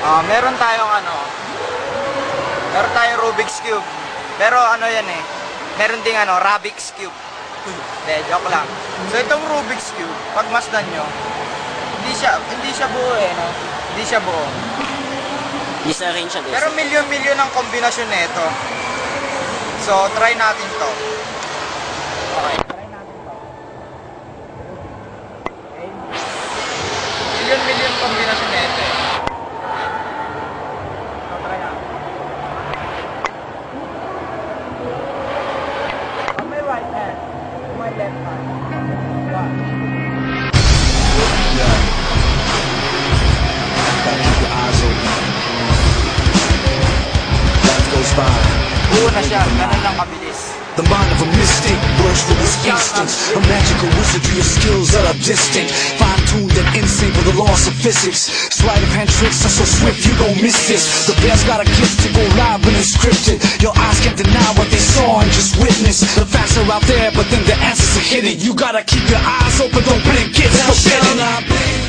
Meron tayong meron tayong Rubik's Cube. Pero ano yan eh, meron ding Rabix Cube. Hindi, joke lang. So itong Rubik's Cube, pag masdan nyo, hindi siya buo eh, no? Hindi siya buo. Isa rin siya. Pero milyon-milyon ang kombinasyon nito. So try natin to. Okay, try natin to. Okay. Milyon-milyon kombinasyon nito eh. So try natin. On my right hand, on my left hand. One. Gotta keep your eyes open. Life goes by. Buo na siya, ganun lang kabilis. The mind of a mystic works with his instincts. A magical wizardry of skills that are distinct. Fine-tuned and instinct with the laws of physics. Sleight of hand tricks are so swift you gon' miss this. The bear's got a gift to go live when it's scripted. Your eyes can't deny what they saw and just witness. The facts are out there, but then the answers are hidden. You gotta keep your eyes open, don't blink, it's forbidden.